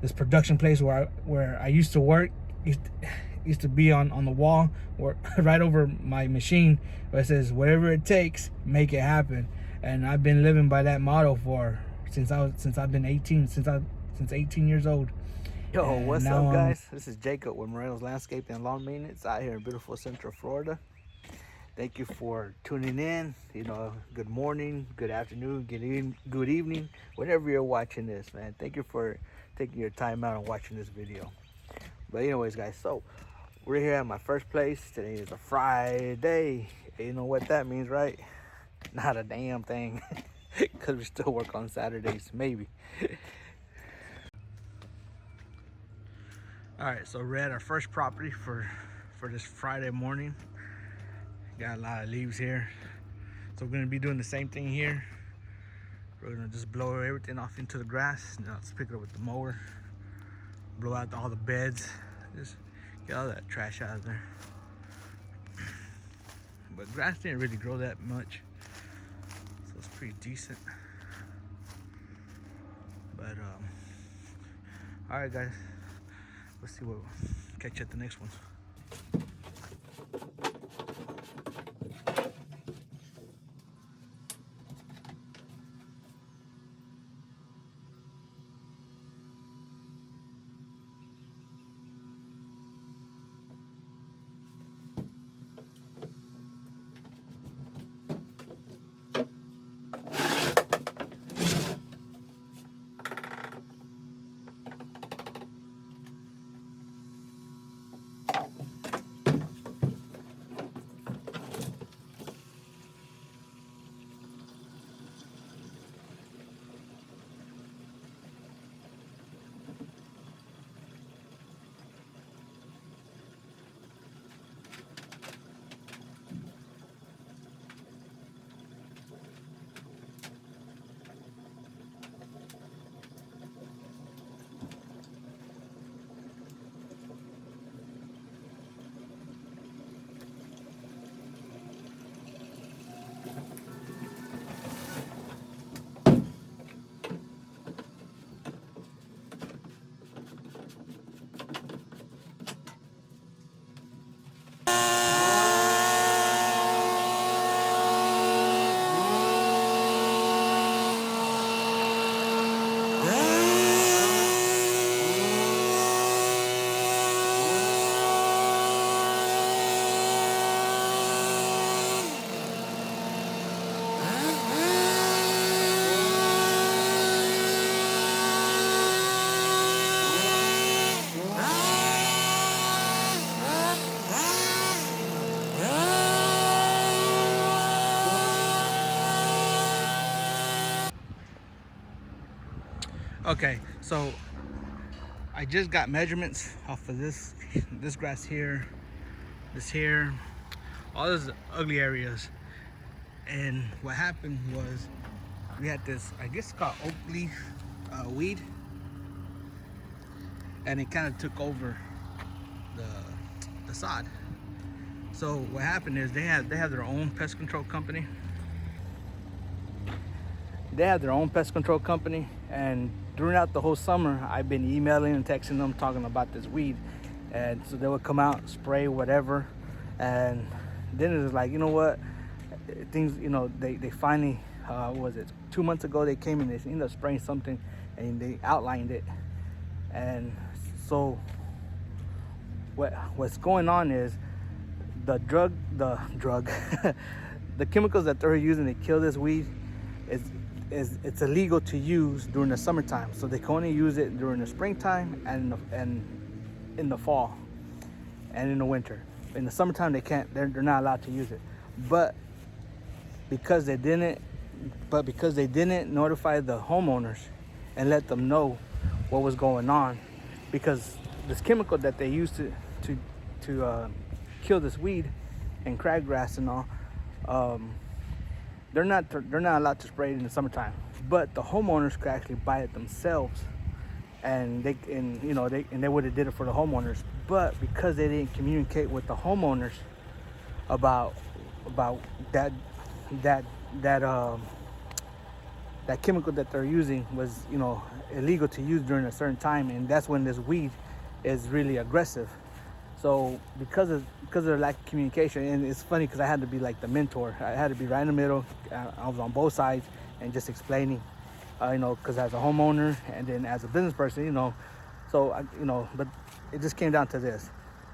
this production place where I used to work. Used to be on the wall or right over my machine where it says whatever it takes, make it happen. And I've been living by that motto since I've been 18 since 18 years old. Yo, And what's now up, guys? This is Jacob with Moreno's Landscaping and Lawn Maintenance out here in beautiful Central Florida. Thank you for tuning in. Good morning, good afternoon, good evening, whenever you're watching this, man. Thank you for taking your time out and watching this video. But anyways, guys, so we're here at my first place. Today is a Friday. You know what that means, right? Not a damn thing, because we still work on Saturdays, maybe. All right, so we're at our first property for this Friday morning. Got a lot of leaves here, so we're gonna be doing the same thing here. We're gonna just blow everything off into the grass. Now let's pick it up with the mower, blow out all the beds, just get all that trash out of there. But grass didn't really grow that much, so it's pretty decent. But all right, guys, let's see what catch you at the next one. Okay, so I just got measurements off of this grass here, this here, all those ugly areas. And what happened was we had this, I guess it's called oak leaf weed, and it kind of took over the sod. So what happened is they have their own pest control company. And throughout the whole summer, I've been emailing and texting them talking about this weed, and so they would come out, spray whatever, and then it was like, you know what, things, they finally, was it 2 months ago, they came and they ended up spraying something, and they outlined it. And so what's going on is the drug the chemicals that they're using to kill this weed it's illegal to use during the summertime. So they can only use it during the springtime and in the fall and in the winter. In the summertime they can't, they're not allowed to use it. But because they didn't notify the homeowners and let them know what was going on, because this chemical that they used to kill this weed and crabgrass and all, they're not allowed to spray it in the summertime. But the homeowners could actually buy it themselves, and they would have did it for the homeowners. But because they didn't communicate with the homeowners about that chemical that they're using was, illegal to use during a certain time, and that's when this weed is really aggressive. So because of the lack of communication, and it's funny because I had to be like the mentor. I had to be right in the middle. I was on both sides and just explaining, because as a homeowner and then as a business person, but it just came down to this: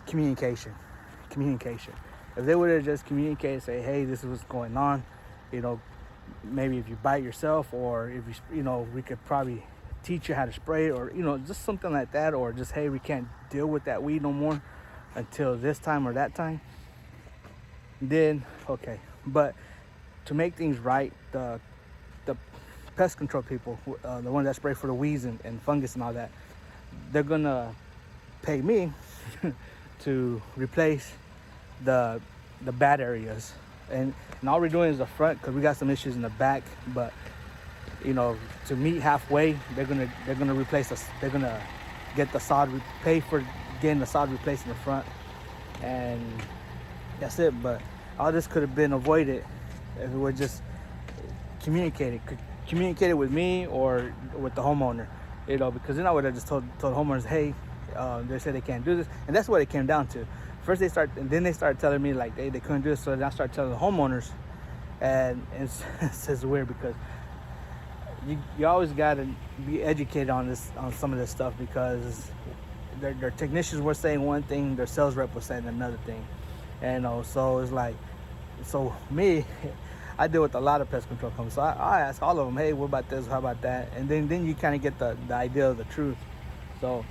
communication. If they would have just communicated, say, hey, this is what's going on, maybe if you bite yourself, or if we could probably teach you how to spray, or just something like that, or just, hey, we can't deal with that weed no more until this time or that time, then okay. But to make things right, the pest control people, the ones that spray for the weeds and fungus and all that, they're gonna pay me to replace the bad areas, and all we're doing is the front because we got some issues in the back. But to meet halfway, they're gonna replace us. They're gonna get the sod, pay for getting the sod replaced in the front, and that's it. But all this could have been avoided if it would just communicated with me or with the homeowner, because then I would have just told homeowners, hey, they said they can't do this, and that's what it came down to. First they started telling me like they couldn't do this, so then I started telling the homeowners, and it's weird because you always got to be educated on some of this stuff, because their technicians were saying one thing, their sales rep was saying another thing, and so it's like, so me, I deal with a lot of pest control companies, so I ask all of them, hey, what about this, how about that, and then you kind of get the idea of the truth. So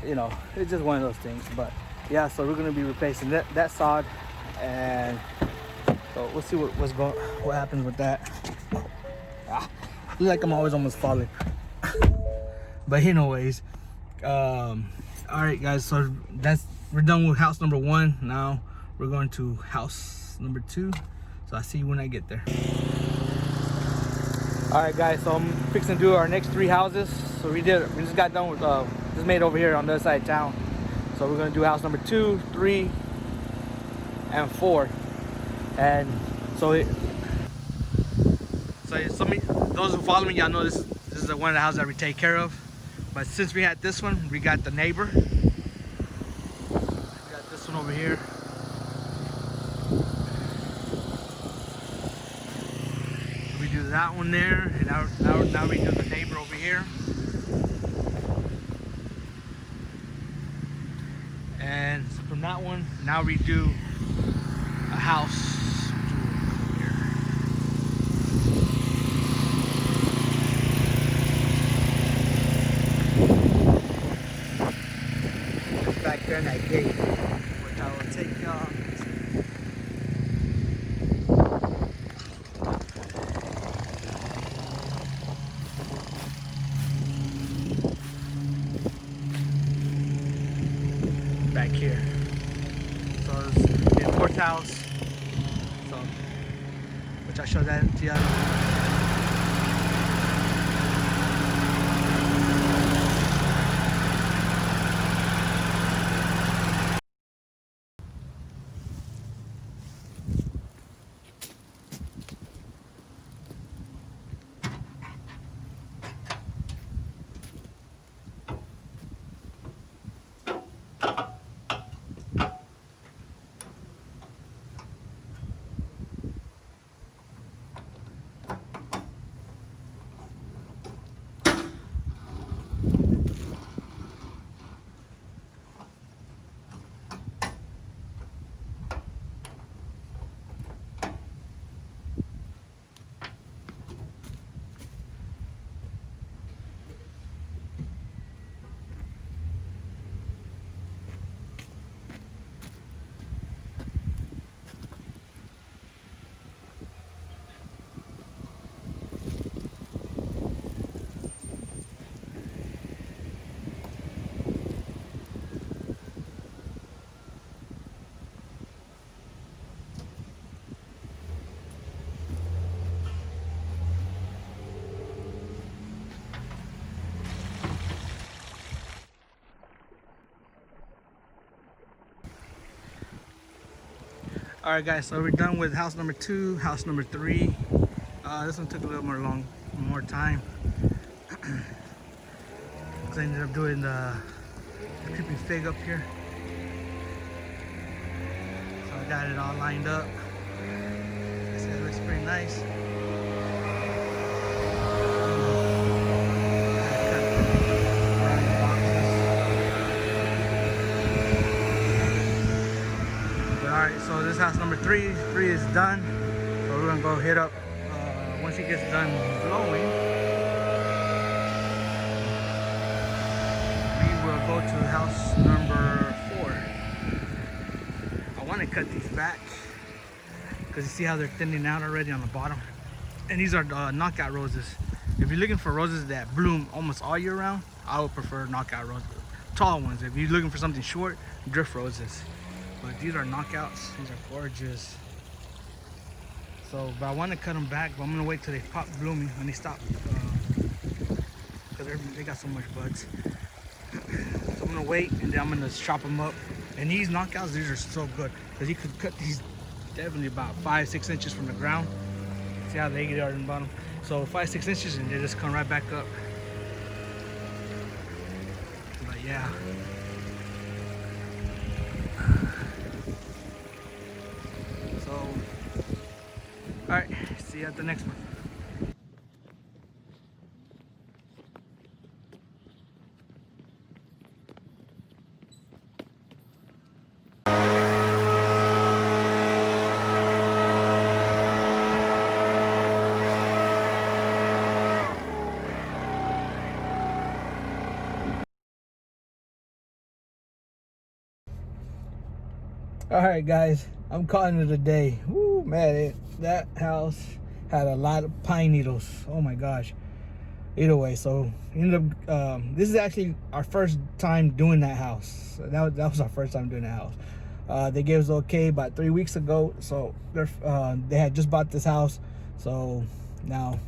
it's just one of those things. But yeah, so we're gonna be replacing that sod, and so we'll see what happens with that. Look like I'm always almost falling. But anyways, all right guys, so we're done with house number 1. Now we're going to house number 2. So I'll see you when I get there. All right guys, so I'm fixing to do our next 3 houses. So we just got done with just made over here on the other side of town. So we're gonna do house number 2, 3, and 4. And so those who follow me, y'all know this is one of the houses that we take care of. But since we had this one, we got the neighbor. We got this one over here. We do that one there, and now we do the neighbor over here. And from that one, now we do a house. Back there in that gate, which I will take y'all. Back here. So it's the fourth house. So, which I showed that to you. All right guys, so we're done with house number 2, house number 3. This one took a little more time. I ended up doing the creepy fig up here. So I got it all lined up. I said it looks pretty nice. Alright, so this house number 3 is done. So we're gonna go hit up once it gets done blowing. We will go to house number 4. I want to cut these back because you see how they're thinning out already on the bottom. And these are knockout roses. If you're looking for roses that bloom almost all year round, I would prefer knockout roses, tall ones. If you're looking for something short, drift roses. But these are knockouts. These are gorgeous. So, but I want to cut them back, but I'm gonna wait till they pop blooming when they stop, because they got so much buds. So I'm gonna wait, and then I'm gonna chop them up. And these knockouts, these are so good because you could cut these definitely about 5-6 inches from the ground. See how they are in the bottom. So 5-6 inches, and they just come right back up. But yeah. So, all right, see you at the next one. All right, guys, I'm calling it a day. Woo, man, that house had a lot of pine needles. Oh my gosh. Either way, so ended up. This is actually our first time doing that house. That was our first time doing that house. They gave us okay about 3 weeks ago. So they had just bought this house. So now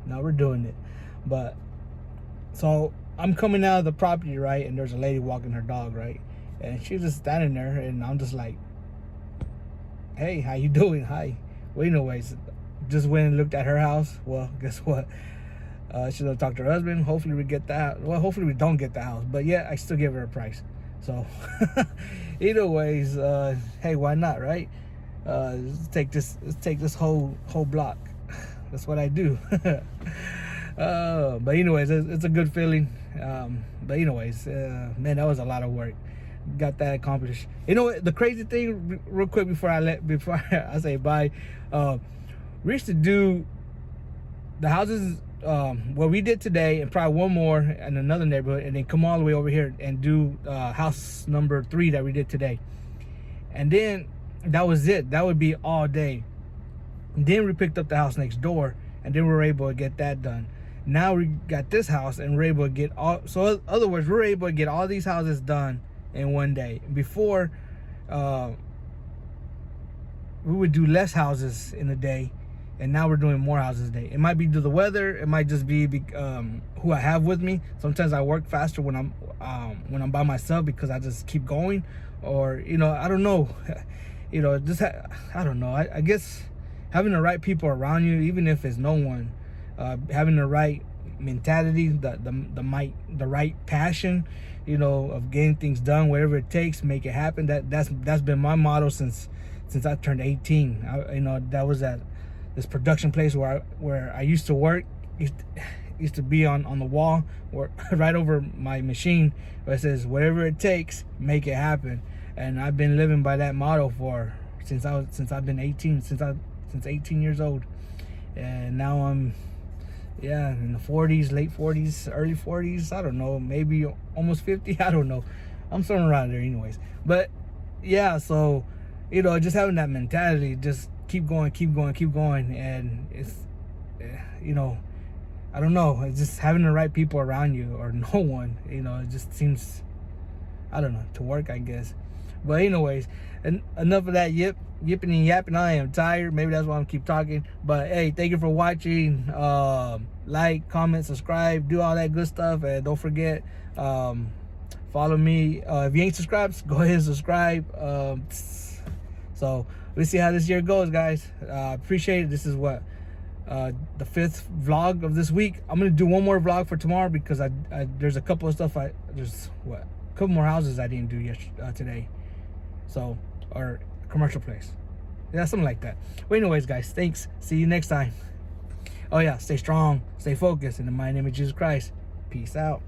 we're doing it. But so I'm coming out of the property, right, and there's a lady walking her dog, right. And she was just standing there, and I'm just like, hey, how you doing? Hi. Well, anyways, just went and looked at her house. Well, guess what? She's gonna talk to her husband. Hopefully we get that. Well, hopefully we don't get the house. But yeah, I still give her a price. So, either ways, hey, why not, right? Let's take this whole block. That's what I do. But anyways, it's a good feeling. But anyways, man, that was a lot of work. Got that accomplished. You know what? The crazy thing, real quick, before I say bye, we used to do the houses. What we did today, and probably one more in another neighborhood, and then come all the way over here and do house number 3 that we did today. And then that was it. That would be all day. And then we picked up the house next door, and then we were able to get that done. Now we got this house, and we're able to get all. So in other words, we're able to get all these houses done in one day. Before, we would do less houses in a day, and now we're doing more houses a day. It might be due to the weather. It might just be who I have with me. Sometimes I work faster when I'm by myself because I just keep going, or I don't know, I don't know. I guess having the right people around you, even if it's no one, having the right mentality, the right passion, of getting things done, whatever it takes, make it happen. That's been my motto since I turned 18. That was at this production place where I used to work. Used to be on the wall or right over my machine where it says, whatever it takes, make it happen. And I've been living by that motto since I've been 18, since 18 years old. And now I'm in the 40s, late 40s, early 40s. I don't know, maybe almost 50. I don't know. I'm somewhere around there anyways. But yeah, so just having that mentality, just keep going. And it's I don't know, it's just having the right people around you, or no one, it just seems, I don't know, to work, I guess. But anyways, enough of that yipping and yapping. I am tired. Maybe that's why I'm keep talking. But hey, thank you for watching. Like, comment, subscribe, do all that good stuff, and don't forget, follow me. If you ain't subscribed, go ahead and subscribe. So we'll see how this year goes, guys. Appreciate it. This is what, the 5th vlog of this week. I'm gonna do one more vlog for tomorrow because there's a couple of stuff there's a couple more houses I didn't do today, so, or commercial place, yeah, something like that. But anyways, guys, thanks. See you next time. Oh yeah, stay strong, stay focused in the mighty name of Jesus Christ. Peace out.